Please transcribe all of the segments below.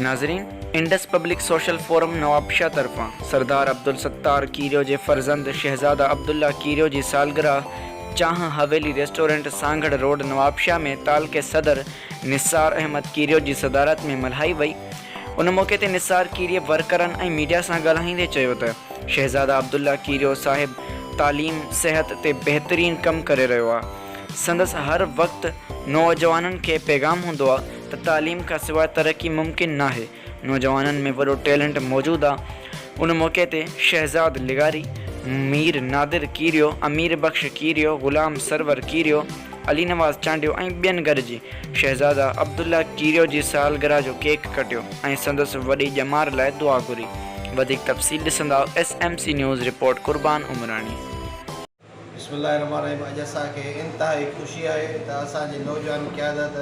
नाज़रीन, Indus public social forum Nawabshah तरफ़ां सरदार अब्दुल सत्तार कीरियो जे फ़र्ज़ंद शहज़ादा अब्दुल्ला कीरियो जी सालगिरह चाह हवेली रेस्टोरेंट सांगड़ रोड नवाबशाह में ताल के सदर निसार अहमद कीरियो जी सदारत में मल्हाई वई। उन मौके ते निसार कीरियो वर्करनि ऐं मीडिया सां ॻाल्हाईंदे चयो त शहज़ादा अब्दुल्ला कीरियो साहिब तालीम सेहत ते बहितरीन कम करे रहियो आहे। संदसि हर वक़्तु नौजवाननि खे पैगाम हूंदो आहे त तालीम खां सवाइ तरक्की मुमकिन नाहे। नौजवाननि में वॾो टैलेंट मौजूदु आहे। उन मौके ते शहज़ाद लिगारी, मीर नादिर कीरियो, अमीर बख्श कीरियो, ग़ुलाम सरवर कीरियो, अली नवाज़ चांडियो ऐं ॿियनि गॾिजी शहज़ादा अब्दुल्ला कीरियो जी सालगिरह जो केक कटियो ऐं संदसि वॾी ॼमार लाइ दुआ घुरी। वधीक तफ़सील ॾिसंदा SMC न्यूज़ रिपोर्ट कुर्बान उमरानी। बिस्मिल्लाहिर्रहमानिर्रहीम। अॼु असांखे इंतिहाई ख़ुशी आहे त असांजी नौजवान क़यादत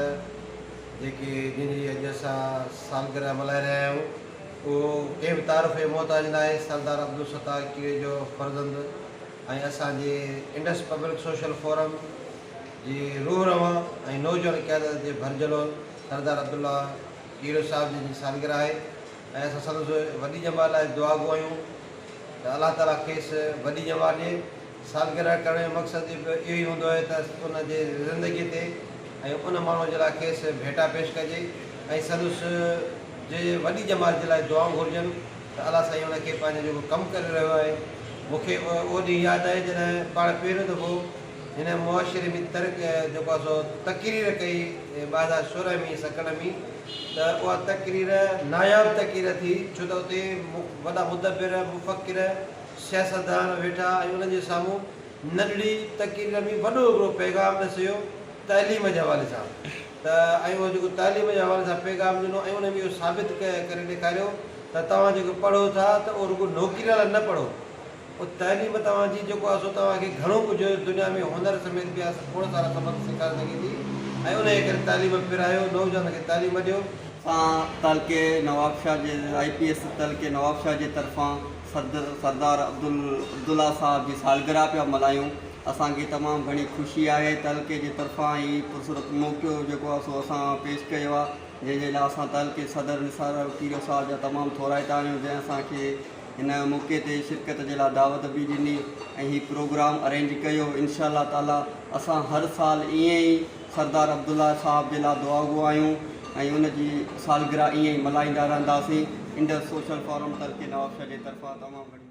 जेकी जिनजी अॼु असां सालगिरह मल्हाए रहिया आहियूं उहो कंहिं बि तारीफ़ मोहताज न आहे। सरदार अब्दुल सत्तार कीरियो जो फ़र्ज़ंद ऐं असांजे इंडस पब्लिक सोशल फोरम जी रूह रवां ऐं नौजवान क़यादत जे भरजलो सरदार अब्दुल्ला कीरियो साहिब जी सालगिरह आहे ऐं असां संदसि वॾी ॼमार लाइ दुआ घुरूं आहियूं त अलाह ताला खेसि वॾी ॼमार ॾिए। सालगिरह करण जो मक़सदु इहो ई हूंदो आहे त उनजे ज़िंदगीअ ते ऐं उन माण्हू जे लाइ खेसि भेटा पेश कजे ऐं संदसि जे वॾी ॼमात जे लाइ दुआऊं घुरिजनि त अलाह साईं उनखे पंहिंजो जेको कमु करे रहियो आहे। मूंखे उहो ॾींहुं यादि आहे जॾहिं पाण पहिरियों दफ़ो हिन मुआशिरे में जेको आहे सो तक़रीर कई 2016 में सकड़ में, त उहा तक़रीर नायाब तक़रीर थी छो त उते वॾा मुदबिर मुफ़क्किर सियासतदान वेठा ऐं उन्हनि जे साम्हूं नंढड़ी तक़रीर में वॾो हिकिड़ो पैगाम ॾसियो तालीम जे हवाले सां त ऐं उहो जेको तालीम जे हवाले सां पैगाम ॾिनो ऐं उन में इहो साबित करे ॾेखारियो त तव्हां जेको पढ़ो था त उहो रुॻो नौकिरी लाइ न पढ़ो, उहो तालीम तव्हांजी जेको आहे सो तव्हांखे घणो कुझु दुनिया में हुनर समेत बि आहे खोड़ सारा सबक़ सेखारे सघे थी ऐं उन जे करे तालीम पिरायो, नौजवान खे तालीम ॾियो। तलके नवाबशाह जे IPS तलके नवाबशाह जे तरफ़ां सरदार अब्दुल्ला साहिब जी सालगिरह पिया मल्हायूं। असांखे तमामु घणी ख़ुशी आहे। तलके जे तरफ़ां ई पुरसूरत मौक़ो जेको आहे सो असां पेश कयो आहे जंहिंजे लाइ असां तलके सदर निसार कीरियो साहिब जा तमामु थोराइता आहियूं जंहिं असांखे हिन मौक़े ते शिरकत जे लाइ दावत बि ॾिनी ऐं हीउ प्रोग्राम अरेंज कयो। इंशाअल्लाह ताला असां हर साल ईअं ई सरदार अब्दुल्ला साहिब जे लाइ दुआ घुरायूं ऐं उनजी सालगिरह ईअं ई मल्हाईंदा रहंदासीं। इंडस सोशल फोरम तलके नवाबशाह जे तरफ़ां तमामु घणी